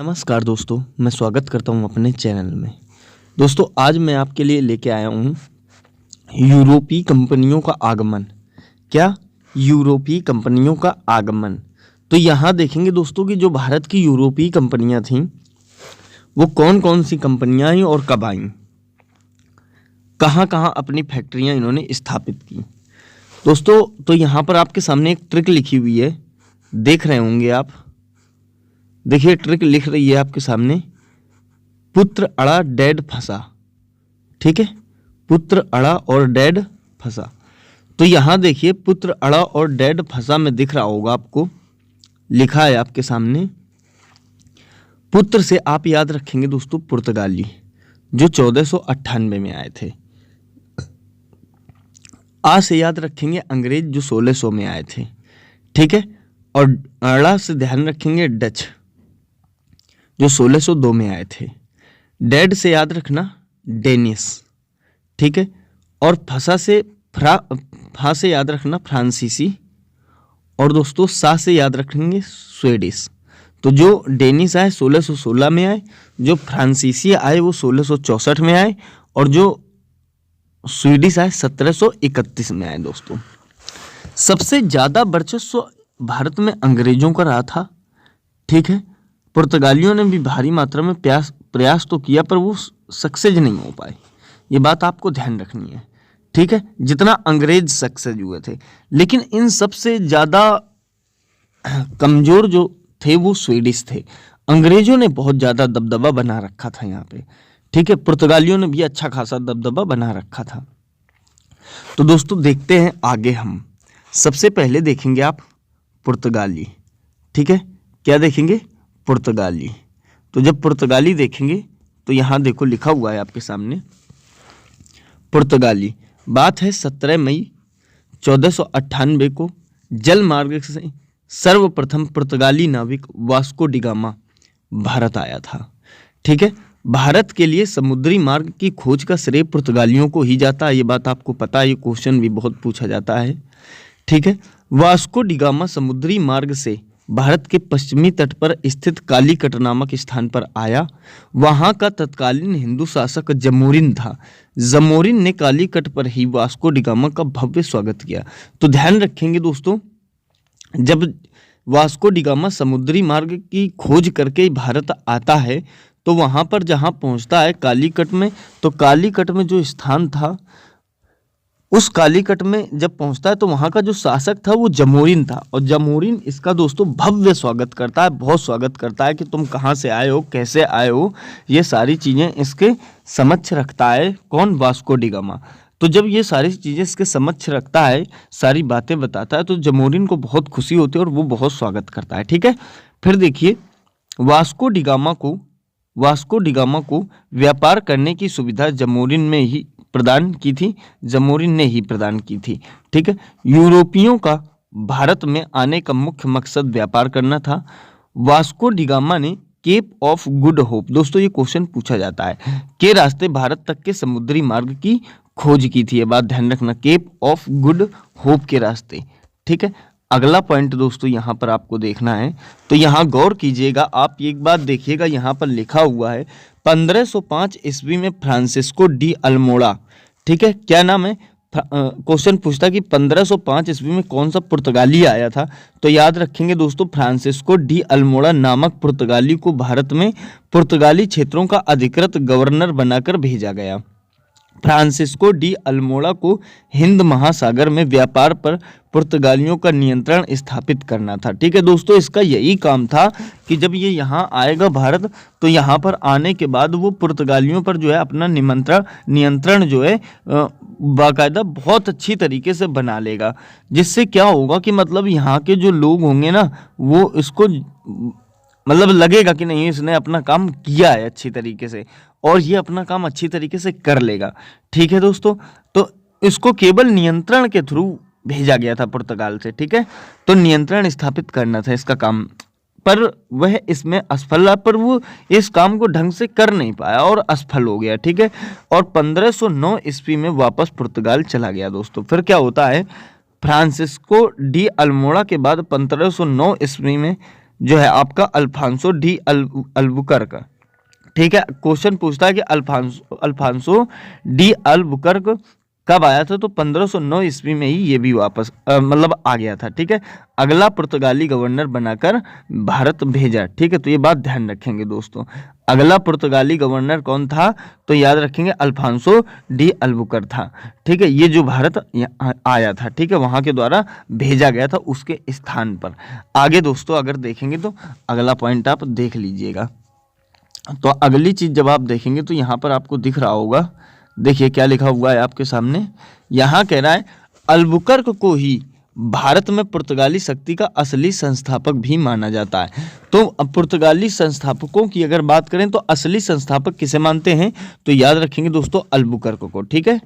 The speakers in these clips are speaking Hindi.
नमस्कार दोस्तों, मैं स्वागत करता हूं अपने चैनल में। दोस्तों, आज मैं आपके लिए लेके आया हूं यूरोपीय कंपनियों का आगमन। क्या? यूरोपीय कंपनियों का आगमन। तो यहाँ देखेंगे दोस्तों कि जो भारत की यूरोपीय कंपनियां थीं वो कौन कौन सी कंपनियां आई और कब आईं, कहाँ कहाँ अपनी फैक्ट्रियाँ इन्होंने स्थापित की। दोस्तों, तो यहाँ पर आपके सामने एक ट्रिक लिखी हुई है, देख रहे होंगे आप। देखिए, ट्रिक लिख रही है आपके सामने, पुत्र अड़ा डैड फंसा। ठीक है, पुत्र अड़ा और डैड फंसा। तो यहाँ देखिए, पुत्र अड़ा और डैड फंसा में दिख रहा होगा आपको, लिखा है आपके सामने। पुत्र से आप याद रखेंगे दोस्तों पुर्तगाली, जो 1498 में आए थे। आ से याद रखेंगे अंग्रेज, जो 1600 में आए थे। ठीक है, और अड़ा से ध्यान रखेंगे डच, जो 1602 में आए थे। डैड से याद रखना डेनिस। ठीक है, और फंसा से फा से याद रखना फ्रांसीसी, और दोस्तों सा से याद रखेंगे स्वीडिश। तो जो डेनिस आए 1616 में आए, जो फ्रांसीसी आए वो 1664 में आए, और जो स्वीडिश आए 1731 में आए। दोस्तों, सबसे ज़्यादा वर्चस्व भारत में अंग्रेजों का रहा था। ठीक है, पुर्तगालियों ने भी भारी मात्रा में प्रयास तो किया, पर वो सक्सेस नहीं हो पाए। ये बात आपको ध्यान रखनी है। ठीक है, जितना अंग्रेज सक्सेस हुए थे, लेकिन इन सबसे ज़्यादा कमज़ोर जो थे वो स्वीडिश थे। अंग्रेजों ने बहुत ज़्यादा दबदबा बना रखा था यहाँ पे। ठीक है, पुर्तगालियों ने भी अच्छा खासा दबदबा बना रखा था। तो दोस्तों, देखते हैं आगे हम। सबसे पहले देखेंगे आप पुर्तगाली। ठीक है, क्या देखेंगे? पुर्तगाली। तो जब पुर्तगाली देखेंगे तो यहाँ देखो लिखा हुआ है आपके सामने, पुर्तगाली। बात है 17 मई 1498 को जल मार्ग से सर्वप्रथम पुर्तगाली नाविक वास्को डी गामा भारत आया था। ठीक है, भारत के लिए समुद्री मार्ग की खोज का श्रेय पुर्तगालियों को ही जाता है। ये बात आपको पता है, ये क्वेश्चन भी बहुत पूछा जाता है। ठीक है, वास्को डी गामा समुद्री मार्ग से भारत के पश्चिमी तट पर स्थित कालीकट नामक स्थान पर आया। वहां का तत्कालीन हिंदू शासक जमोरिन था। जमोरिन ने कालीकट पर ही वास्को डी गामा का भव्य स्वागत किया। तो ध्यान रखेंगे दोस्तों, जब वास्को डी गामा समुद्री मार्ग की खोज करके भारत आता है तो वहां पर जहां पहुंचता है कालीकट में, तो कालीकट में जो स्थान था, उस कालीकट में जब पहुंचता है तो वहां का जो शासक था वो जमोरिन था। और जमोरिन इसका दोस्तों भव्य स्वागत करता है, बहुत स्वागत करता है कि तुम कहाँ से आए हो, कैसे आए हो, ये सारी चीज़ें इसके समक्ष रखता है। कौन? Vasco D gamma. तो जब ये सारी चीज़ें इसके समक्ष रखता है, सारी बातें बताता है, तो जमोरिन को बहुत खुशी होती है और वो बहुत स्वागत करता है। ठीक है, फिर देखिए, वास्को डी गामा को व्यापार करने की सुविधा जमोरिन ने ही प्रदान की थी। ठीक है, यूरोपियों का भारत में आने का मुख्य मकसद व्यापार करना था। वास्को डी गामा ने केप ऑफ गुड होप, दोस्तों ये क्वेश्चन पूछा जाता है, के रास्ते भारत तक के समुद्री मार्ग की खोज की थी। ये बात ध्यान रखना, केप ऑफ गुड होप के रास्ते। ठीक है, अगला पॉइंट दोस्तों यहाँ पर आपको देखना है, तो यहाँ गौर कीजिएगा आप, एक बात देखिएगा, यहाँ पर लिखा हुआ है 1505 ईस्वी में फ्रांसिस्को डी अल्मोड़ा। ठीक है, क्या नाम है? क्वेश्चन पूछता कि 1505 ईस्वी में कौन सा पुर्तगाली आया था? तो याद रखेंगे दोस्तों, फ्रांसिस्को डी अल्मोड़ा नामक पुर्तगाली को भारत में पुर्तगाली क्षेत्रों का अधिकृत गवर्नर बनाकर भेजा गया। फ्रांसिस्को डी अल्मोड़ा को हिंद महासागर में व्यापार पर पुर्तगालियों का नियंत्रण स्थापित करना था। ठीक है दोस्तों, इसका यही काम था कि जब ये यहाँ आएगा भारत, तो यहाँ पर आने के बाद वो पुर्तगालियों पर जो है अपना नियंत्रण जो है बाकायदा बहुत अच्छी तरीके से बना लेगा। जिससे क्या होगा कि मतलब यहाँ के जो लोग होंगे ना, वो इसको मतलब लगेगा कि नहीं, इसने अपना काम किया है अच्छी तरीके से, और ये अपना काम अच्छी तरीके से कर लेगा। ठीक है दोस्तों, तो इसको केवल नियंत्रण के थ्रू भेजा गया था पुर्तगाल से। ठीक है, तो नियंत्रण स्थापित करना था इसका काम, पर वह इसमें असफल रहा, पर वो इस काम को ढंग से कर नहीं पाया और असफल हो गया। ठीक है, और 1509 ईस्वी में वापस पुर्तगाल चला गया। दोस्तों, फिर क्या होता है, फ्रांसिस्को डी अल्मोड़ा के बाद 1509 ईस्वी में जो है आपका अल्फांसो डी अल्बुकर्क। ठीक है, क्वेश्चन पूछता है कि अल्फांसो डी अल्बुकर्क कब आया था, तो 1509 ईस्वी में ही ये भी वापस मतलब आ गया था। ठीक है, अगला पुर्तगाली गवर्नर बनाकर भारत भेजा। ठीक है, तो ये बात ध्यान रखेंगे दोस्तों, अगला पुर्तगाली गवर्नर कौन था, तो याद रखेंगे अल्फांसो डी अल्बुकर्क था। ठीक है, ये जो भारत आया था, ठीक है, वहां के द्वारा भेजा गया था उसके स्थान पर। आगे दोस्तों अगर देखेंगे तो अगला पॉइंट आप देख लीजिएगा। तो अगली चीज जब आप देखेंगे तो यहाँ पर आपको दिख रहा होगा, देखिए क्या लिखा हुआ है आपके सामने। यहाँ कह रहा है अल्बुकर्क को ही भारत में पुर्तगाली शक्ति का असली संस्थापक भी माना जाता है। तो अब पुर्तगाली संस्थापकों की अगर बात करें तो असली संस्थापक किसे मानते हैं, तो याद रखेंगे दोस्तों अल्बुकर्क को। ठीक है,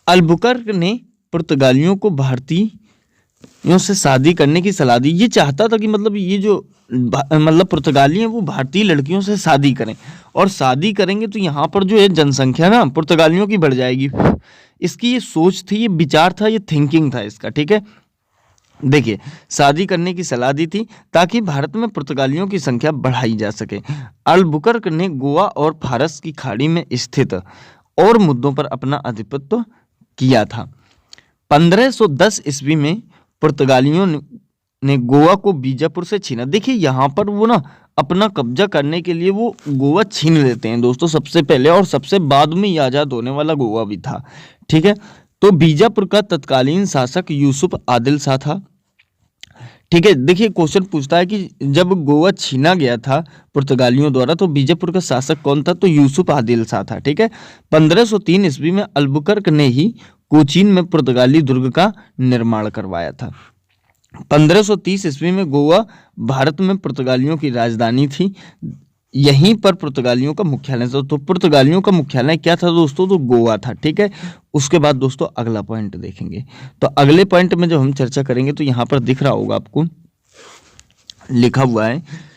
अल्बुकर्क ने पुर्तगालियों को भारतीयों से शादी करने की सलाह दी। ये चाहता था कि मतलब ये जो मतलब पुर्तगाली हैं वो भारतीय लड़कियों से शादी करें, और शादी करेंगे तो यहाँ पर जो है जनसंख्या ना पुर्तगालियों की बढ़ जाएगी। इसकी ये सोच थी, ये विचार था, ये थिंकिंग था इसका। ठीक है, देखिए शादी करने की सलाह दी थी ताकि भारत में पुर्तगालियों की संख्या बढ़ाई जा सके। अल्बुकर्क ने गोवा और फारस की खाड़ी में स्थित और मुद्दों पर अपना आधिपत्य किया था। 1510 ईस्वी में पुर्तगालियों ने गोवा को बीजापुर से छीना। देखिए यहाँ पर वो ना अपना कब्जा करने के लिए वो गोवा छीन लेते हैं दोस्तों सबसे पहले, और सबसे बाद में ये आज़ाद होने वाला गोवा भी था। ठीक है, तो बीजापुर का तत्कालीन शासक यूसुफ आदिल शाह था। ठीक है, देखिए क्वेश्चन पूछता है कि जब गोवा छीना गया था पुर्तगालियों द्वारा तो बीजापुर का शासक कौन था, तो यूसुफ आदिल शाह था। ठीक है, 1503 ईस्वी में अल्बुकर्क ने ही कोचीन में पुर्तगाली दुर्ग का निर्माण करवाया था। 1530 ईस्वी में गोवा भारत में पुर्तगालियों की राजधानी थी। यहीं पर पुर्तगालियों का मुख्यालय था। तो पुर्तगालियों का मुख्यालय क्या था दोस्तों, तो गोवा था। ठीक है, उसके बाद दोस्तों अगला पॉइंट देखेंगे। तो अगले पॉइंट में जब हम चर्चा करेंगे तो यहाँ पर दिख रहा होगा आपको, लिखा हुआ है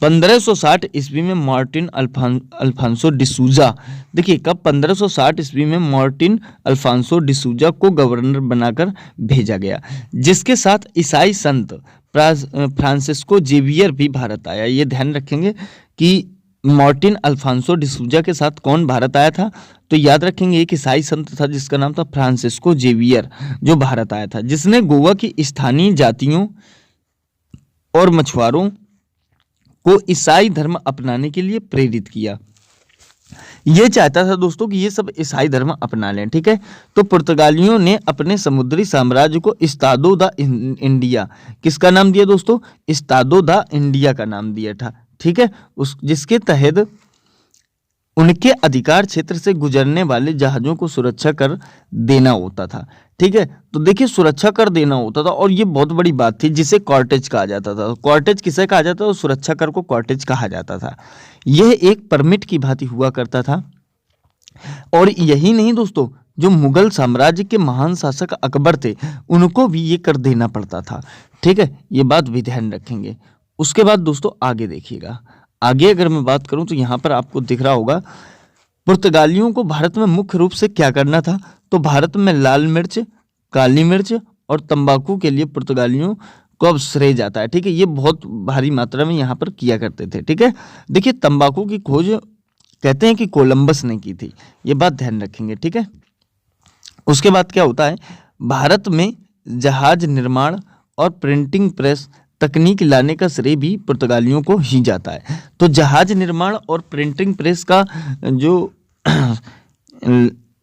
1560 ईस्वी में मार्टिन अल्फांसो डिसूजा। देखिए कब, 1560 ईस्वी में मार्टिन अल्फांसो डिसूजा को गवर्नर बनाकर भेजा गया, जिसके साथ ईसाई संत फ्रांसिस्को जेवियर भी भारत आया। ये ध्यान रखेंगे कि मार्टिन अल्फांसो डिसूजा के साथ कौन भारत आया था, तो याद रखेंगे एक ईसाई संत था जिसका नाम था फ्रांसिस्को जेवियर, जो भारत आया था, जिसने गोवा की स्थानीय जातियों और मछुआरों को ईसाई धर्म अपनाने के लिए प्रेरित किया। ये चाहता था दोस्तों कि ये सब ईसाई धर्म अपना लें। ठीक है, तो पुर्तगालियों ने अपने समुद्री साम्राज्य को इस्तादो दा इंडिया, किसका नाम दिया दोस्तों, इस्तादो दा इंडिया का नाम दिया था। ठीक है, उस जिसके तहत उनके अधिकार क्षेत्र से गुजरने वाले जहाजों को सुरक्षा कर देना होता था। ठीक है, तो देखिए सुरक्षा कर देना होता था, और ये बहुत बड़ी बात थी जिसे कॉर्टेज कहा जाता था। कॉर्टेज किसे कहा जाता था, सुरक्षा कर को कॉर्टेज कहा जाता था। यह एक परमिट की भांति हुआ करता था। और यही नहीं दोस्तों, जो मुगल साम्राज्य के महान शासक अकबर थे उनको भी ये कर देना पड़ता था। ठीक है, ये बात भी ध्यान रखेंगे। उसके बाद दोस्तों आगे देखिएगा, आगे अगर मैं बात करूं तो यहाँ पर आपको दिख रहा होगा पुर्तगालियों को भारत में मुख्य रूप से क्या करना था, तो भारत में लाल मिर्च, काली मिर्च और तंबाकू के लिए पुर्तगालियों को अब श्रेय जाता है। ठीक है, ये बहुत भारी मात्रा में यहाँ पर किया करते थे। ठीक है, देखिए तंबाकू की खोज कहते हैं कि कोलंबस ने की थी, ये बात ध्यान रखेंगे। ठीक है, उसके बाद क्या होता है, भारत में जहाज निर्माण और प्रिंटिंग प्रेस तकनीक लाने का श्रेय भी पुर्तगालियों को ही जाता है। तो जहाज निर्माण और प्रिंटिंग प्रेस का जो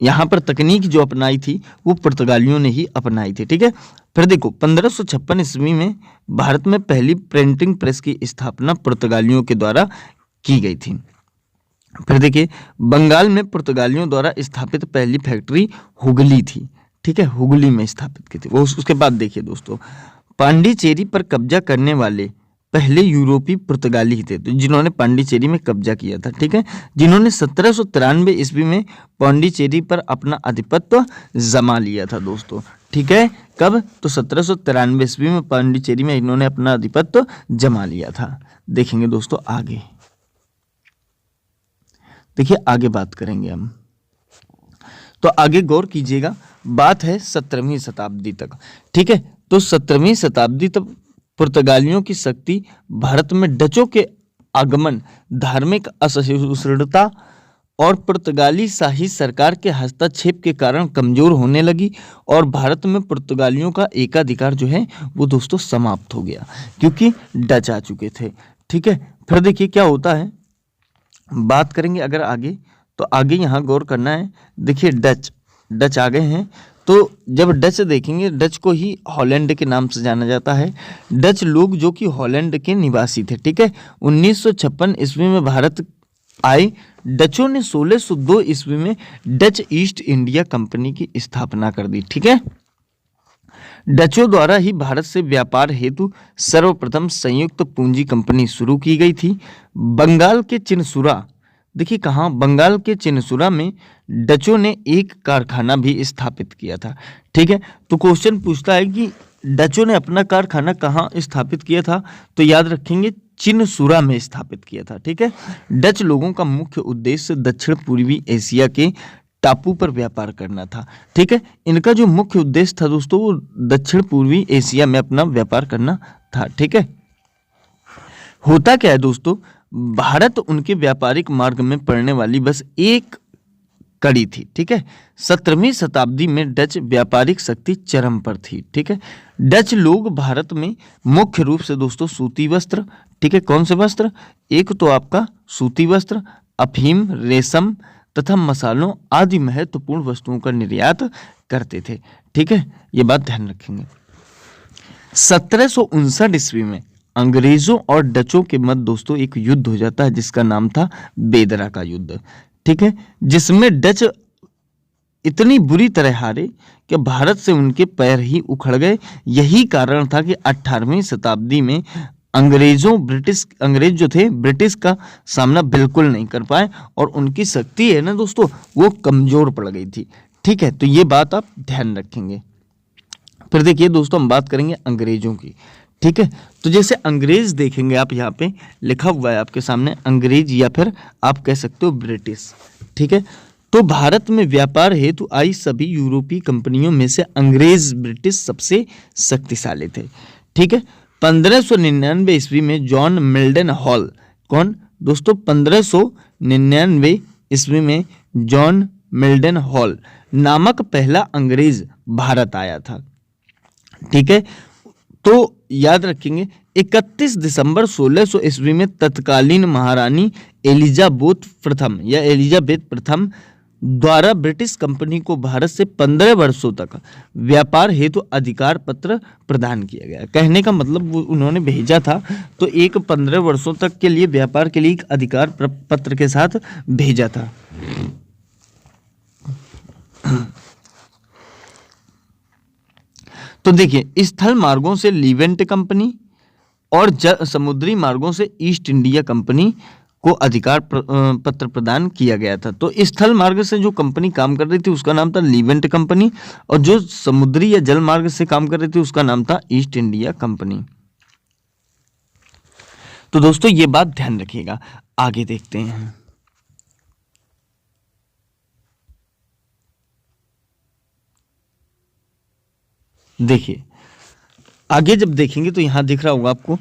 यहाँ पर तकनीक जो अपनाई थी वो पुर्तगालियों ने ही अपनाई थी। ठीक है, फिर देखो 1556 ईस्वी में भारत में पहली प्रिंटिंग प्रेस की स्थापना पुर्तगालियों के द्वारा की गई थी। फिर देखिए बंगाल में पुर्तगालियों द्वारा स्थापित पहली फैक्ट्री हुगली थी। ठीक है, हुगली में स्थापित की थी वो। उसके बाद देखिए दोस्तों, पांडिचेरी पर कब्जा करने वाले पहले यूरोपीय पुर्तगाली ही थे, तो जिन्होंने पांडिचेरी में कब्जा किया था। ठीक है, जिन्होंने 1793 ईस्वी में पांडिचेरी पर अपना आधिपत्य जमा लिया था दोस्तों। ठीक है, कब, तो 1793 ईस्वी में पांडिचेरी में इन्होंने अपना आधिपत्य जमा लिया था। देखेंगे दोस्तों आगे, देखिए आगे बात करेंगे हम, तो आगे गौर कीजिएगा। बात है 17वीं शताब्दी तक। ठीक है, तो 17वीं शताब्दी तक पुर्तगालियों की शक्ति भारत में डचों के आगमन, धार्मिक असहिष्णुता और पुर्तगाली शाही सरकार के हस्तक्षेप के कारण कमजोर होने लगी और भारत में पुर्तगालियों का एकाधिकार जो है वो दोस्तों समाप्त हो गया, क्योंकि डच आ चुके थे। ठीक है, फिर देखिए क्या होता है, बात करेंगे अगर आगे, तो आगे यहाँ गौर करना है। देखिए डच आ गए हैं, तो जब डच देखेंगे, डच को ही हॉलैंड के नाम से जाना जाता है। डच लोग जो कि हॉलैंड के निवासी थे। ठीक है, 1956 ईस्वी में भारत आए। डचों ने 1602 ईस्वी में डच ईस्ट इंडिया कंपनी की स्थापना कर दी। ठीक है, डचों द्वारा ही भारत से व्यापार हेतु सर्वप्रथम संयुक्त पूंजी कंपनी शुरू की गई थी। बंगाल के चिनसुरा, देखिए कहाँ, बंगाल के चिनसुरा में डचों ने एक कारखाना भी स्थापित किया था। ठीक है, तो क्वेश्चन पूछता है कि डचों ने अपना कारखाना कहाँ स्थापित किया था, तो याद रखेंगे चिनसुरा में स्थापित किया था। ठीक है, डच लोगों का मुख्य उद्देश्य दक्षिण पूर्वी एशिया के टापू पर व्यापार करना था। ठीक है, इनका जो मुख्य उद्देश्य था दोस्तों वो दक्षिण पूर्वी एशिया में अपना व्यापार करना था। ठीक है, होता क्या है दोस्तों, भारत उनके व्यापारिक मार्ग में पड़ने वाली बस एक कड़ी थी। ठीक है, 17वीं शताब्दी में डच व्यापारिक शक्ति चरम पर थी। ठीक है, डच लोग भारत में मुख्य रूप से दोस्तों सूती वस्त्र, ठीक है, कौन से वस्त्र, एक तो आपका सूती वस्त्र, अफीम, रेशम तथा मसालों आदि महत्वपूर्ण वस्तुओं का निर्यात करते थे। ठीक है, ये बात ध्यान रखेंगे। 1759 ईस्वी में अंग्रेजों और डचों के मध्य दोस्तों एक युद्ध हो जाता है जिसका नाम था बेदरा का युद्ध। ठीक है, जिसमें डच इतनी बुरी तरह हारे कि भारत से उनके पैर ही उखड़ गए। यही कारण था कि 18वीं शताब्दी में अंग्रेज जो थे ब्रिटिश का सामना बिल्कुल नहीं कर पाए और उनकी शक्ति है ना दोस्तों वो कमजोर पड़ गई थी। ठीक है, तो ये बात आप ध्यान रखेंगे। फिर देखिए दोस्तों हम बात करेंगे अंग्रेजों की। ठीक है, तो जैसे अंग्रेज देखेंगे आप, यहाँ पे लिखा हुआ है आपके सामने अंग्रेज या फिर आप कह सकते हो ब्रिटिश। ठीक है, तो भारत में व्यापार हेतु आई सभी यूरोपीय कंपनियों में से अंग्रेज ब्रिटिश सबसे शक्तिशाली थे। ठीक है, 1599 ईस्वी में जॉन मिल्डन हॉल, कौन दोस्तों, 1599 ईस्वी में जॉन मिल्डन हॉल नामक पहला अंग्रेज भारत आया था। ठीक है, तो याद रखेंगे 31 दिसंबर 1600 ईस्वी में तत्कालीन महारानी एलिजाबेथ प्रथम द्वारा ब्रिटिश कंपनी को भारत से 15 वर्षों तक व्यापार हेतु अधिकार पत्र प्रदान किया गया। कहने का मतलब वो उन्होंने भेजा था तो एक 15 वर्षों तक के लिए व्यापार के लिए एक अधिकार पत्र के साथ भेजा था। तो देखिए स्थल मार्गों से लीवेंट कंपनी और समुद्री मार्गों से ईस्ट इंडिया कंपनी को अधिकार पत्र प्रदान किया गया था। तो स्थल मार्ग से जो कंपनी काम कर रही थी उसका नाम था लीवेंट कंपनी और जो समुद्री या जल मार्ग से काम कर रही थी उसका नाम था ईस्ट इंडिया कंपनी। तो दोस्तों ये बात ध्यान रखिएगा। आगे देखते हैं। देखिए आगे जब देखेंगे तो यहां दिख रहा होगा आपको,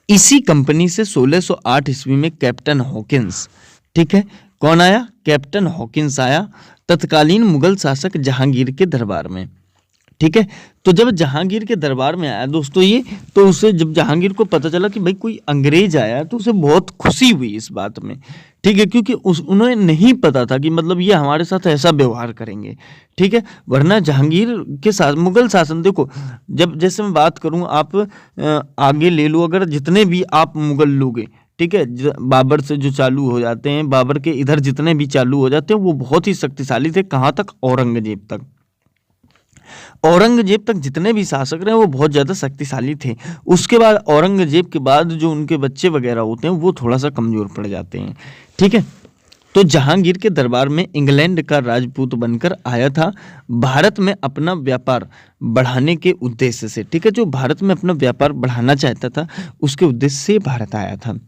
इसी कंपनी से 1608 ईस्वी में कैप्टन हॉकिंस, ठीक है, कौन आया, कैप्टन हॉकिंस आया तत्कालीन मुगल शासक जहांगीर के दरबार में। ठीक है, तो जब जहांगीर के दरबार में आया दोस्तों ये, तो उसे जब जहांगीर को पता चला कि भाई कोई अंग्रेज आया तो उसे बहुत खुशी हुई इस बात में। ठीक है, क्योंकि उन्हें नहीं पता था कि मतलब ये हमारे साथ ऐसा व्यवहार करेंगे। ठीक है, वरना जहांगीर के साथ मुगल शासन, देखो जब जैसे मैं बात करूं, आप आगे ले लो, अगर जितने भी आप मुगल लोगे, ठीक है, बाबर से जो चालू हो जाते हैं, बाबर के इधर जितने भी चालू हो जाते हैं वो बहुत ही शक्तिशाली थे। कहाँ तक, औरंगजेब तक। औरंगजेब तक जितने भी शासक रहे वो बहुत ज़्यादा शक्तिशाली थे। उसके बाद औरंगजेब के बाद जो उनके बच्चे वगैरह होते हैं वो थोड़ा सा कमज़ोर पड़ जाते हैं। ठीक है, तो जहांगीर के दरबार में इंग्लैंड का राजपूत बनकर आया था भारत में अपना व्यापार बढ़ाने के उद्देश्य से। ठीक है, जो भारत में अपना व्यापार बढ़ाना चाहता था उसके उद्देश्य से भारत आया था।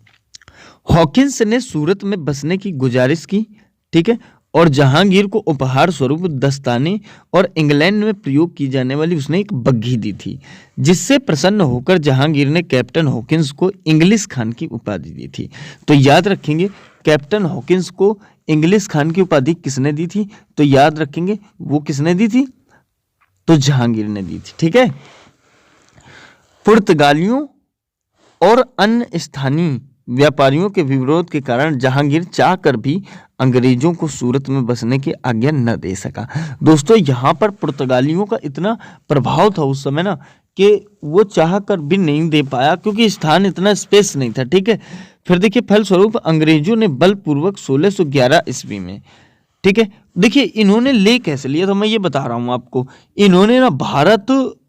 हॉकिंस ने सूरत में बसने की गुजारिश की। ठीक है, और जहांगीर को उपहार स्वरूप दस्ताने और इंग्लैंड में प्रयोग की जाने वाली उसने एक बग्घी दी थी, जिससे प्रसन्न होकर जहांगीर ने कैप्टन हॉकिंस को इंग्लिश खान की उपाधि दी थी। तो याद रखेंगे, कैप्टन हॉकिंस को इंग्लिश खान की उपाधि किसने दी थी? तो याद रखेंगे वो किसने दी थी? तो जहांगीर ने दी थी। ठीक है। पुर्तगालियों और अन्य स्थानीय व्यापारियों के विरोध के कारण जहांगीर चाहकर भी अंग्रेजों को सूरत में बसने की आज्ञा न दे सका। दोस्तों, यहाँ पर पुर्तगालियों का इतना प्रभाव था उस समय ना कि वो चाह कर भी नहीं दे पाया, क्योंकि स्थान इतना स्पेस नहीं था। ठीक है। फिर देखिए, फलस्वरूप अंग्रेजों ने बलपूर्वक 1611 ईस्वी में, ठीक है, देखिए इन्होंने ले कैसे लिया, तो मैं ये बता रहा हूँ आपको। इन्होंने ना भारत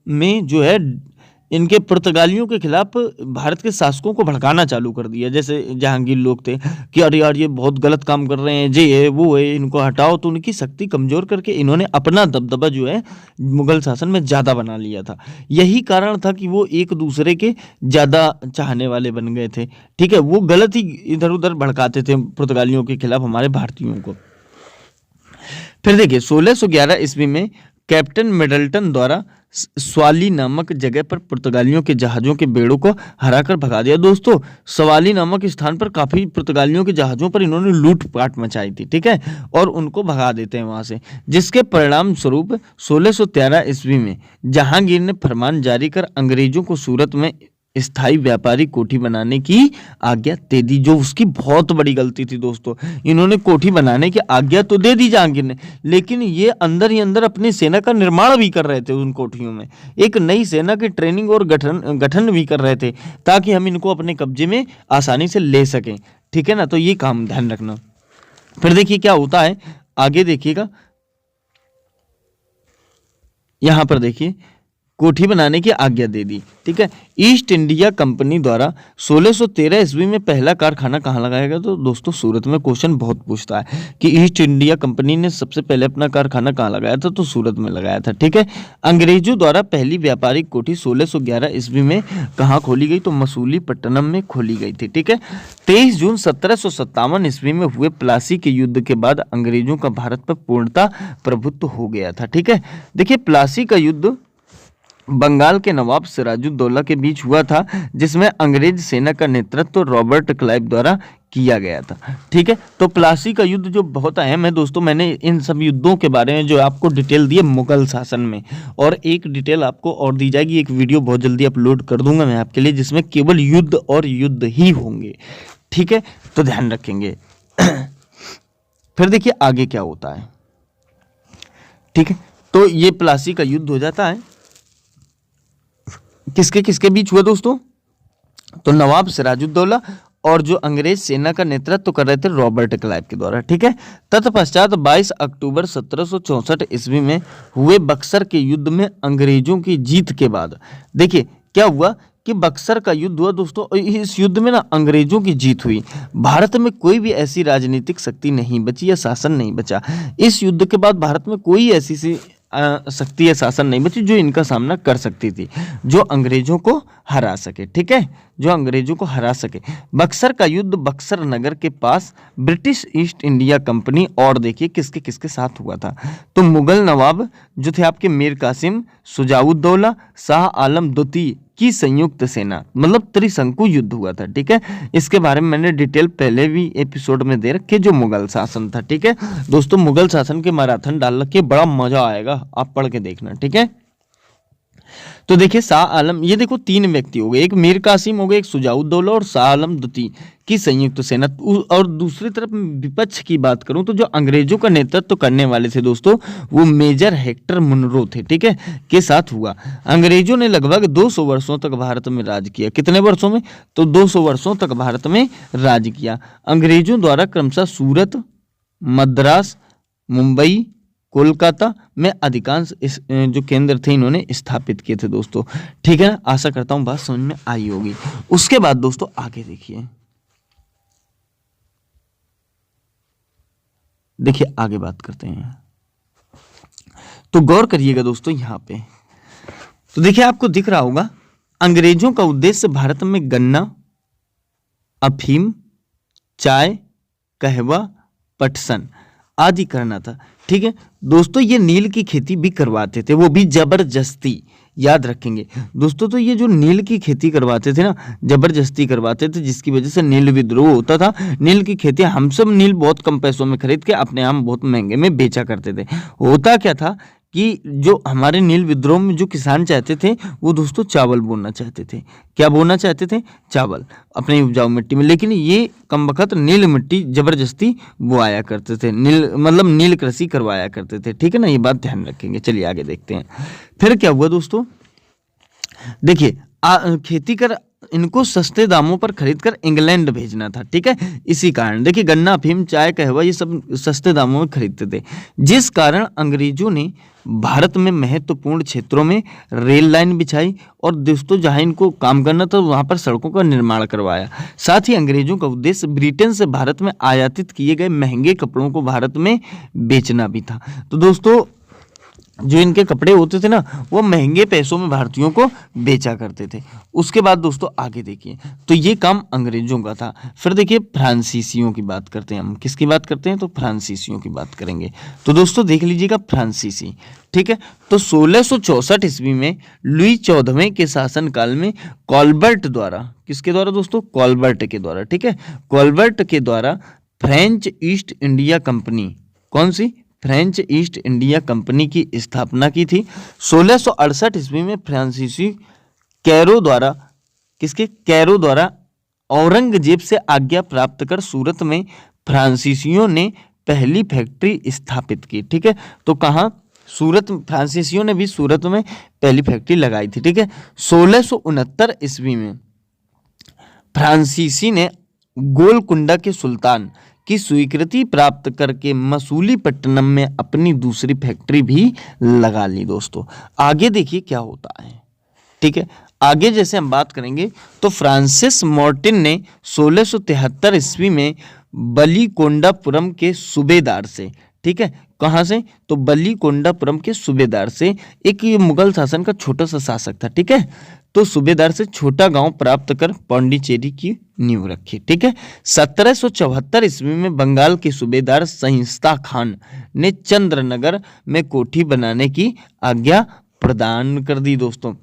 में जो है इनके पुर्तगालियों के खिलाफ भारत के शासकों को भड़काना चालू कर दिया। जैसे जहांगीर लोग थे कि अरे यार ये बहुत गलत काम कर रहे हैं, ये है वो है, इनको हटाओ। तो उनकी शक्ति कमजोर करके इन्होंने अपना दबदबा जो है मुगल शासन में ज़्यादा बना लिया था। यही कारण था कि वो एक दूसरे के ज़्यादा चाहने वाले बन गए थे। ठीक है। वो गलत ही इधर उधर भड़काते थे पुर्तगालियों के खिलाफ हमारे भारतीयों को। फिर देखिए, 1611 ईस्वी में कैप्टन मिडल्टन द्वारा स्वाली नामक जगह पर पुर्तगालियों के जहाज़ों के बेड़ों को हराकर भगा दिया। दोस्तों, स्वाली नामक स्थान पर काफ़ी पुर्तगालियों के जहाज़ों पर इन्होंने लूटपाट मचाई थी। ठीक है। और उनको भगा देते हैं वहाँ से, जिसके परिणाम स्वरूप 1613 ईस्वी में जहांगीर ने फरमान जारी कर अंग्रेजों को सूरत में स्थायी व्यापारी कोठी बनाने की आज्ञा दे दी, जो उसकी बहुत बड़ी गलती थी। दोस्तों, इन्होंने कोठी बनाने की आज्ञा तो दे दी जहांगीर ने, लेकिन ये अंदर ही अंदर अपनी सेना का निर्माण भी कर रहे थे उन कोठियों में। एक नई सेना की ट्रेनिंग और गठन भी कर रहे थे, ताकि हम इनको अपने कब्जे में आसानी से ले सकें। ठीक है ना। तो ये काम ध्यान रखना। फिर देखिए क्या होता है, आगे देखिएगा। यहां पर देखिए, कोठी बनाने की आज्ञा दे दी। ठीक है। ईस्ट इंडिया कंपनी द्वारा 1613 ईस्वी में पहला कारखाना कहाँ लगाया गया? तो दोस्तों, सूरत में क्वेश्चन बहुत पूछता है कि ईस्ट इंडिया कंपनी ने सबसे पहले अपना कारखाना कहाँ लगाया था? तो सूरत में लगाया था। ठीक है। अंग्रेजों द्वारा पहली व्यापारिक कोठी 1611 ईस्वी में कहाँ खोली गई? तो मसूलीपट्टनम में खोली गई थी। ठीक है। 23 जून 1757 ईस्वी में हुए प्लासी के युद्ध के बाद अंग्रेजों का भारत पर पूर्णतः प्रभुत्व हो गया था। ठीक है। देखिए, प्लासी का युद्ध बंगाल के नवाब सिराजुद्दौला के बीच हुआ था, जिसमें अंग्रेज सेना का नेतृत्व रॉबर्ट क्लाइव द्वारा किया गया था। ठीक है। तो प्लासी का युद्ध जो बहुत अहम है दोस्तों, मैंने इन सब युद्धों के बारे में जो आपको डिटेल दी है मुगल शासन में, और एक डिटेल आपको और दी जाएगी। एक वीडियो बहुत जल्दी अपलोड कर दूंगा मैं आपके लिए, जिसमें केवल युद्ध और युद्ध ही होंगे। ठीक है। तो ध्यान रखेंगे। फिर देखिए आगे क्या होता है। ठीक है। तो ये प्लासी का युद्ध हो जाता है, किसके किसके बीच हुआ दोस्तों? तो नवाब सिराजुद्दौला और जो अंग्रेज सेना का नेतृत्व कर रहे थे रॉबर्ट क्लाइव के द्वारा। ठीक है। तत्पश्चात 22 अक्टूबर 1764 ईस्वी में हुए बक्सर के युद्ध में अंग्रेजों की जीत के बाद देखिए क्या हुआ कि बक्सर का युद्ध हुआ दोस्तों। इस युद्ध में ना अंग्रेजों की जीत हुई। भारत में कोई भी ऐसी राजनीतिक शक्ति नहीं बची या शासन नहीं बचा। इस युद्ध के बाद भारत में कोई ऐसी सी शक्ति या शासन नहीं बची जो इनका सामना कर सकती थी, जो अंग्रेजों को हरा सके। ठीक है। जो अंग्रेजों को हरा सके। बक्सर का युद्ध बक्सर नगर के पास ब्रिटिश ईस्ट इंडिया कंपनी और देखिए किसके किसके साथ हुआ था। तो मुगल नवाब जो थे आपके मीर कासिम, शुजाउद्दौला, शाह आलम द्वितीय की संयुक्त सेना, मतलब त्रिशंकु युद्ध हुआ था। ठीक है। इसके बारे में मैंने डिटेल पहले भी एपिसोड में दे रखे, जो मुगल शासन था। ठीक है दोस्तों, मुगल शासन के मैराथन डाल रखे, बड़ा मजा आएगा, आप पढ़ के देखना। ठीक है। तो देखिए शाह आलम, ये देखो तीन व्यक्ति हो गए, एक मीर कासिम हो गए, एक शुजाउद्दौला और शाह आलम द्वितीय की संयुक्त सेना। और दूसरी तरफ विपक्ष की बात करूं तो जो अंग्रेजों का नेतृत्व करने वाले थे दोस्तों, वो मेजर हेक्टर मुनरो थे। ठीक है। के साथ हुआ। अंग्रेजों ने लगभग 200 वर्षों तक भारत में राज किया। कितने वर्षों में? तो 200 वर्षों तक भारत में राज किया। अंग्रेजों द्वारा क्रमशः सूरत, मद्रास, मुंबई, कोलकाता में अधिकांश जो केंद्र थे इन्होंने स्थापित किए थे दोस्तों। ठीक है ना। आशा करता हूं बात समझ में आई होगी। उसके बाद दोस्तों आगे देखिए, आगे बात करते हैं। तो गौर करिएगा दोस्तों यहां पे। तो देखिए आपको दिख रहा होगा, अंग्रेजों का उद्देश्य भारत में गन्ना, अफीम, चाय, कहवा, पटसन आदि करना था। ठीक है दोस्तों, ये नील की खेती भी करवाते थे, वो भी जबरदस्ती, याद रखेंगे दोस्तों। तो ये जो नील की खेती करवाते थे ना, जबरदस्ती करवाते थे, जिसकी वजह से नील विद्रोह होता था। नील की खेती हम सब नील बहुत कम पैसों में खरीद के अपने यहाँ बहुत महंगे में बेचा करते थे। होता क्या था कि जो हमारे नील विद्रोह में जो किसान चाहते थे वो दोस्तों चावल बोना चाहते थे। क्या बोना चाहते थे? चावल, अपनी उपजाऊ मिट्टी में। लेकिन ये कमबख्त नील मिट्टी जबरदस्ती बोआया करते थे, नील मतलब नील कृषि करवाया करते थे। ठीक है ना, ये बात ध्यान रखेंगे। चलिए आगे देखते हैं। फिर क्या हुआ दोस्तों, देखिए खेती कर इनको सस्ते दामों पर खरीदकर इंग्लैंड भेजना था। ठीक है, इसी कारण देखिए गन्ना, अफीम, चाय, कहवा ये सब सस्ते दामों में खरीदते थे, जिस कारण अंग्रेजों ने भारत में महत्वपूर्ण क्षेत्रों में रेल लाइन बिछाई और दोस्तों जहां इनको काम करना था वहां पर सड़कों का निर्माण करवाया। साथ ही अंग्रेजों का उद्देश्य ब्रिटेन से भारत में आयातित किए गए महंगे कपड़ों को भारत में बेचना भी था। तो दोस्तों जो इनके कपड़े होते थे ना, वो महंगे पैसों में भारतीयों को बेचा करते थे। उसके बाद दोस्तों आगे देखिए, तो ये काम अंग्रेजों का था। फिर देखिए फ्रांसीसियों की बात करते हैं हम। किसकी बात करते हैं? तो फ्रांसीसियों की बात करेंगे। तो दोस्तों देख लीजिएगा फ्रांसीसी। ठीक है, तो 1664 ईस्वी में लुई 14वें के शासनकाल में कॉलबर्ट द्वारा, किसके द्वारा दोस्तों? कॉलबर्ट के द्वारा। ठीक है, कॉलबर्ट के द्वारा फ्रेंच ईस्ट इंडिया कंपनी, कौन सी? फ्रेंच ईस्ट इंडिया कंपनी की स्थापना की थी। 1668 ईस्वी में फ्रांसीसी कैरो द्वारा, किसके? कैरो द्वारा औरंगजेब से आज्ञा प्राप्त कर सूरत में फ्रांसीसियों ने पहली फैक्ट्री स्थापित की। ठीक है, तो कहाँ? सूरत। फ्रांसीसियों ने भी सूरत में पहली फैक्ट्री लगाई थी। ठीक है, 1669 ईस्वी में फ्रांसीसी ने गोलकुंडा के सुल्तान की स्वीकृति प्राप्त करके मसूलीपट्टनम में अपनी दूसरी फैक्ट्री भी लगा ली। दोस्तों आगे देखिए क्या होता है। ठीक है, आगे जैसे हम बात करेंगे तो फ्रांसिस मार्टिन ने 1673 ईस्वी में बलीकोंडापुरम के सूबेदार से, ठीक है, कहाँ से? तो बलीकोंडापुरम के सूबेदार से, एक ये मुगल शासन का छोटा सा शासक था। ठीक है, तो सूबेदार से छोटा गांव प्राप्त कर पांडिचेरी की नींव रखी। ठीक है, 1774 ईस्वी में बंगाल के सूबेदार सहिस्ता खान ने चंद्रनगर में कोठी बनाने की आज्ञा प्रदान कर दी। दोस्तों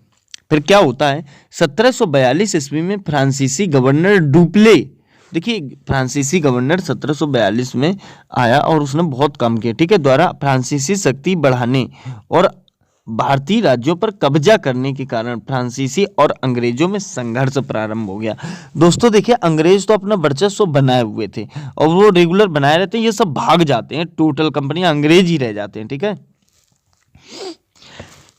फिर क्या होता है, 1742 ईस्वी में फ्रांसीसी गवर्नर डुप्ले, देखिए फ्रांसीसी गवर्नर 1742 में आया और उसने बहुत काम किया। ठीक है, द्वारा फ्रांसीसी शक्ति बढ़ाने और भारतीय राज्यों पर कब्जा करने के कारण फ्रांसीसी और अंग्रेजों में संघर्ष प्रारंभ हो गया। दोस्तों देखिए अंग्रेज तो अपना वर्चस्व बनाए हुए थे और वो रेगुलर बनाए रहते हैं, ये सब भाग जाते हैं, टोटल कंपनियां अंग्रेज ही रह जाते हैं। ठीक है,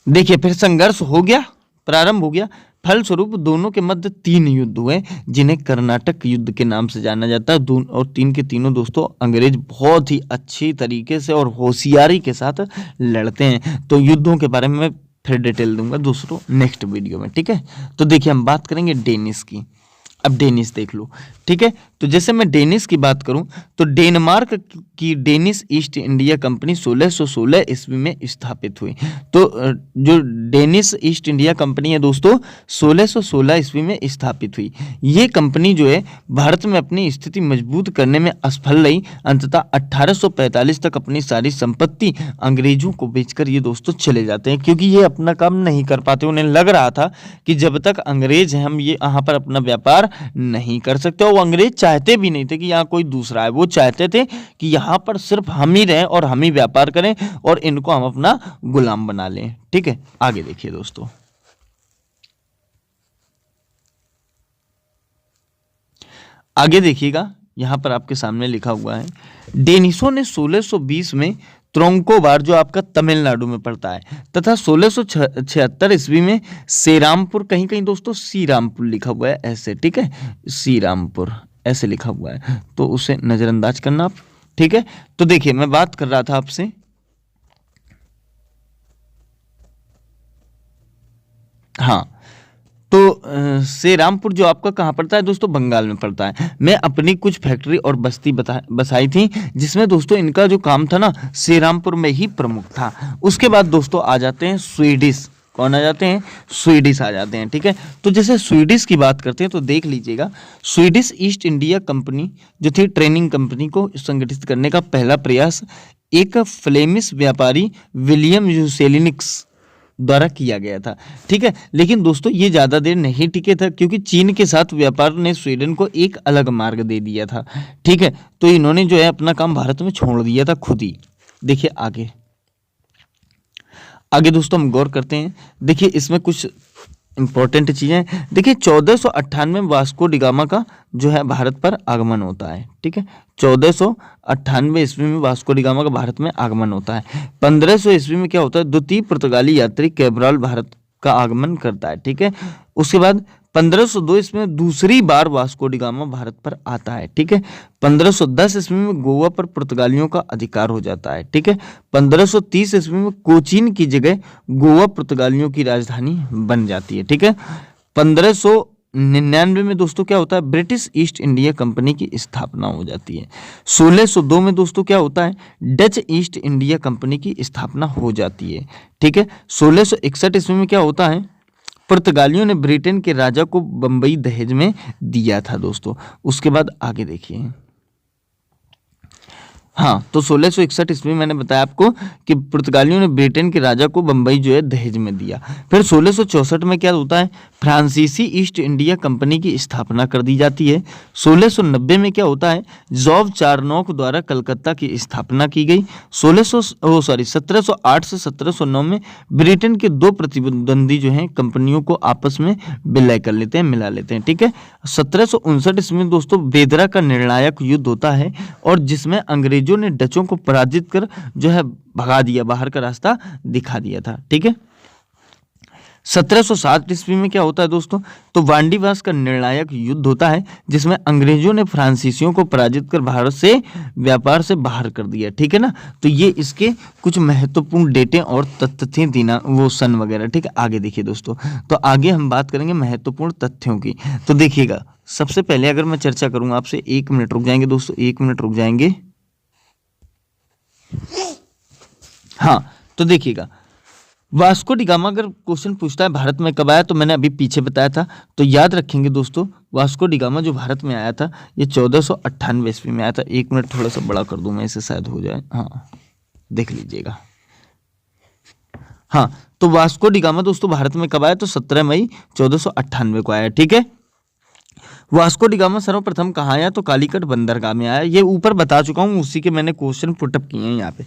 देखिए फिर संघर्ष हो गया, प्रारंभ हो गया। फलस्वरूप दोनों के मध्य 3 युद्ध हुए जिन्हें कर्नाटक युद्ध के नाम से जाना जाता है। और 3 के तीनों दोस्तों अंग्रेज बहुत ही अच्छी तरीके से और होशियारी के साथ लड़ते हैं। तो युद्धों के बारे में मैं फिर डिटेल दूंगा दोस्तों नेक्स्ट वीडियो में। ठीक है, तो देखिए हम बात करेंगे डेनिस की। अब डेनिस देख लो। ठीक है, तो जैसे मैं डेनिस की बात करूं तो डेनमार्क की डेनिस ईस्ट इंडिया कंपनी 1616 ईस्वी में स्थापित हुई। तो जो डेनिस ईस्ट इंडिया कंपनी है दोस्तों 1616 ईस्वी में स्थापित हुई। ये कंपनी जो है भारत में अपनी स्थिति मजबूत करने में असफल रही। अंततः 1845 तक अपनी सारी संपत्ति अंग्रेजों को बेचकर ये दोस्तों चले जाते हैं, क्योंकि ये अपना काम नहीं कर पाते। उन्हें लग रहा था कि जब तक अंग्रेज हैं हम ये यहाँ पर अपना व्यापार नहीं कर सकते। और वो अंग्रेज चाहते भी नहीं थे कि यहाँ कोई दूसरा है, वो चाहते थे कि यहाँ पर सिर्फ हम ही रहें और हम ही व्यापार करें और इनको हम अपना गुलाम बना लें। ठीक है, आगे देखिए दोस्तों। आगे देखिएगा, यहां पर आपके सामने लिखा हुआ है डेनिसों ने 1620 में त्रोंकोबार जो आपका तमिलनाडु में पड़ता है तथा 1676 ईस्वी में श्रीरामपुर, कहीं कहीं दोस्तों श्रीरामपुर लिखा हुआ है ऐसे, ठीक है, श्रीरामपुर ऐसे लिखा हुआ है तो उसे नजरअंदाज करना आप। ठीक है, तो देखिए मैं बात कर रहा था आपसे, हाँ, तो श्रीरामपुर जो आपका कहाँ पड़ता है दोस्तों, बंगाल में पड़ता है। मैं अपनी कुछ फैक्ट्री और बस्ती बसाई थी जिसमें दोस्तों इनका जो काम था ना श्रीरामपुर में ही प्रमुख था। उसके बाद दोस्तों आ जाते हैं स्वीडिश, कौन आ जाते हैं? स्वीडिश आ जाते हैं। ठीक है, तो जैसे स्वीडिश की बात करते हैं तो देख लीजिएगा, स्वीडिश ईस्ट इंडिया कंपनी जो थी, ट्रेनिंग कंपनी को संगठित करने का पहला प्रयास एक फ्लेमिश व्यापारी विलियम यूसेलिनिक्स द्वारा किया गया था। ठीक है, लेकिन दोस्तों ये ज़्यादा देर नहीं टिके था, क्योंकि चीन के साथ व्यापार ने स्वीडन को एक अलग मार्ग दे दिया था। ठीक है, तो इन्होंने जो है अपना काम भारत में छोड़ दिया था खुद ही। देखिए आगे आगे दोस्तों हम गौर करते हैं। देखिए इसमें कुछ इंपॉर्टेंट चीज़ें। देखिए 1498 में वास्को डिगामा का जो है भारत पर आगमन होता है। ठीक है, 1498 ईस्वी में वास्को डिगामा का भारत में आगमन होता है। 1500 ईस्वी में क्या होता है? द्वितीय पुर्तगाली यात्री कैब्राल भारत का आगमन करता है। ठीक है, उसके बाद 1502 ईस्वी में दूसरी बार वास्को डिगामा भारत पर आता है। ठीक है, 1510 ईस्वी में गोवा पर पुर्तगालियों का अधिकार हो जाता है। ठीक है, 1530 ईस्वी में कोचीन की जगह गोवा पुर्तगालियों की राजधानी बन जाती है। ठीक है, 1599 में दोस्तों क्या होता है? ब्रिटिश ईस्ट इंडिया कंपनी की स्थापना हो जाती है। 1602 में दोस्तों क्या होता है? डच ईस्ट इंडिया कंपनी की स्थापना हो जाती है। ठीक है, 1661 ईस्वी में क्या होता है? पुर्तगालियों ने ब्रिटेन के राजा को बंबई दहेज में दिया था दोस्तों। उसके बाद आगे देखिए, हाँ, तो 1661 ईस्वी मैंने बताया आपको कि पुर्तगालियों ने ब्रिटेन के राजा को बंबई जो है दहेज में दिया। फिर 1664 में क्या होता है? फ्रांसीसी ईस्ट इंडिया कंपनी की स्थापना कर दी जाती है। 1690 में क्या होता है? जॉब चारनॉक द्वारा कलकत्ता की स्थापना की गई। 1708 से 1709 में ब्रिटेन के दो प्रतिद्वंदी जो हैं कंपनियों को आपस में विलय कर लेते हैं, मिला लेते हैं। ठीक है, 1759 ईस्वी में दोस्तों बेदरा का निर्णायक युद्ध होता है, और जिसमें अंग्रेजों ने डचों को पराजित कर जो है भगा दिया, बाहर का रास्ता दिखा दिया था। ठीक है, 1707 ईस्वी में क्या होता है दोस्तों? तो वांडीवास का निर्णायक युद्ध होता है, जिसमें अंग्रेजों ने फ्रांसीसियों को पराजित कर भारत से व्यापार से बाहर कर दिया। ठीक है ना, तो ये इसके कुछ महत्वपूर्ण डेटे और तथ्य थे, दिना वो सन वगैरह। ठीक है, आगे देखिए दोस्तों, तो आगे हम बात करेंगे महत्वपूर्ण तथ्यों की। तो देखिएगा, सबसे पहले अगर मैं चर्चा करूंगा आपसे, 1 मिनट रुक जाएंगे दोस्तों, 1 मिनट रुक जाएंगे। हाँ, तो देखिएगा, वास्को डिगामा अगर क्वेश्चन पूछता है भारत में कब आया, तो मैंने अभी पीछे बताया था, तो याद रखेंगे दोस्तों, वास्को डिगामा जो भारत में आया था ये 1498 ईस्वी में आया था। 1 मिनट थोड़ा सा बड़ा कर दूं मैं, इसे शायद हो जाए। हाँ, देख लीजिएगा। हाँ, तो वास्को डिगामा दोस्तों भारत में कब आया? तो 17 मई 1498 को आया। ठीक है, वास्को डिगामा सर्वप्रथम कहाँ आया? तो कालीकट बंदरगाह में आया। ये ऊपर बता चुका हूँ, उसी के मैंने क्वेश्चन पुटअप किए हैं यहाँ पे।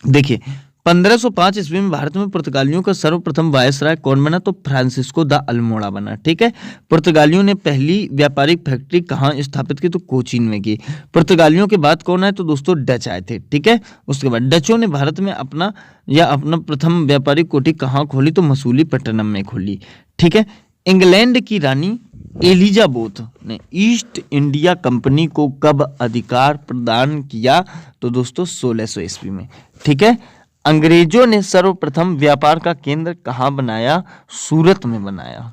देखिए 1505 ईस्वी में भारत में पुर्तगालियों का सर्वप्रथम वायसराय कौन बना? तो फ्रांसिस्को द अल्मोड़ा बना। ठीक है, पुर्तगालियों ने पहली व्यापारिक फैक्ट्री कहाँ स्थापित की? तो कोचीन में की। पुर्तगालियों के बाद कौन आए? तो दोस्तों डच आए थे। ठीक है, उसके बाद डचों ने भारत में अपना प्रथम व्यापारिक कोठी कहाँ खोली? तो मसूलीपट्टनम में खोली। ठीक है, इंग्लैंड की रानी एलिजाबेथ ने ईस्ट इंडिया कंपनी को कब अधिकार प्रदान किया? तो दोस्तों 1600 ईस्वी में। ठीक है, अंग्रेजों ने सर्वप्रथम व्यापार का केंद्र कहां बनाया? सूरत में बनाया।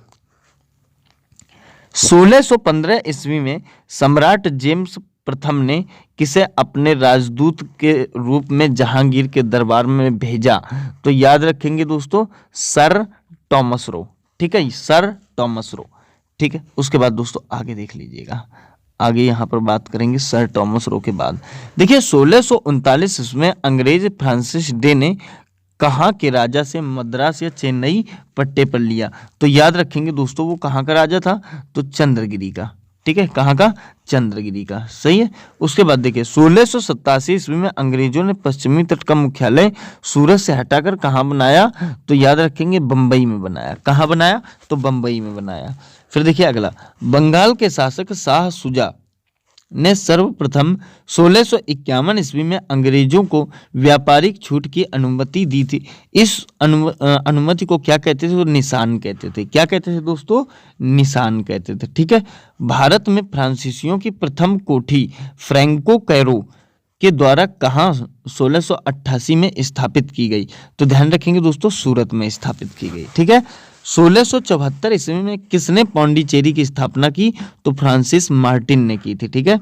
1615 ईस्वी में सम्राट जेम्स प्रथम ने किसे अपने राजदूत के रूप में जहांगीर के दरबार में भेजा? तो याद रखेंगे दोस्तों, सर टॉमस रो। ठीक है, सर टॉमस रो। ठीक है, उसके बाद दोस्तों आगे देख लीजिएगा, आगे यहाँ पर बात करेंगे सर टॉमस रो के बाद। देखिए 1639 ईस्वी में अंग्रेज फ्रांसिस डे ने कहाँ के राजा से मद्रास या चेन्नई पट्टे पर लिया? तो याद रखेंगे दोस्तों, वो कहाँ का राजा था? तो चंद्रगिरी का। ठीक है, कहाँ का? चंद्रगिरी का। सही है, उसके बाद देखिए 1687 ईस्वी में अंग्रेजों ने पश्चिमी तट का मुख्यालय सूरत से हटाकर कहाँ बनाया? तो याद रखेंगे बंबई में बनाया। कहाँ बनाया? तो बंबई में बनाया। फिर देखिए अगला, बंगाल के शासक शाह सुजा ने सर्वप्रथम 1651 ईस्वी में अंग्रेजों को व्यापारिक छूट की अनुमति दी थी। इस अनुमति को क्या कहते थे? तो निशान कहते थे। क्या कहते थे दोस्तों? निशान कहते थे। ठीक है, भारत में फ्रांसीसियों की प्रथम कोठी फ्रैंको कैरो के द्वारा कहाँ 1688 में स्थापित की गई? तो ध्यान रखेंगे दोस्तों, सूरत में स्थापित की गई। ठीक है, 1674 ईस्वी में किसने पौंडीचेरी की स्थापना की? तो फ्रांसिस मार्टिन ने की थी। ठीक है,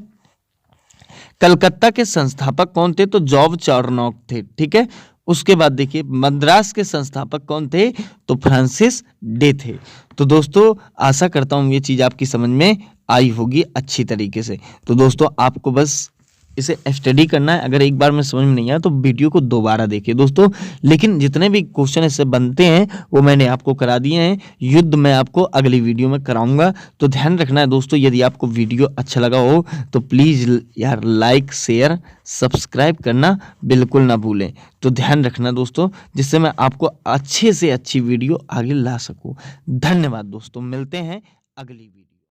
कलकत्ता के संस्थापक कौन थे? तो जॉब चार्नॉक थे। ठीक है, उसके बाद देखिए मद्रास के संस्थापक कौन थे, तो फ्रांसिस डे थे। तो दोस्तों आशा करता हूँ ये चीज़ आपकी समझ में आई होगी अच्छी तरीके से। तो दोस्तों आपको बस इसे स्टडी करना है, अगर एक बार में समझ में नहीं आया तो वीडियो को दोबारा देखिए दोस्तों। लेकिन जितने भी क्वेश्चन इससे बनते हैं वो मैंने आपको करा दिए हैं, युद्ध मैं आपको अगली वीडियो में कराऊंगा। तो ध्यान रखना है दोस्तों, यदि आपको वीडियो अच्छा लगा हो तो प्लीज़ यार लाइक शेयर सब्सक्राइब करना बिल्कुल ना भूलें। तो ध्यान रखना दोस्तों, जिससे मैं आपको अच्छे से अच्छी वीडियो आगे ला सकूँ। धन्यवाद दोस्तों, मिलते हैं अगली वीडियो।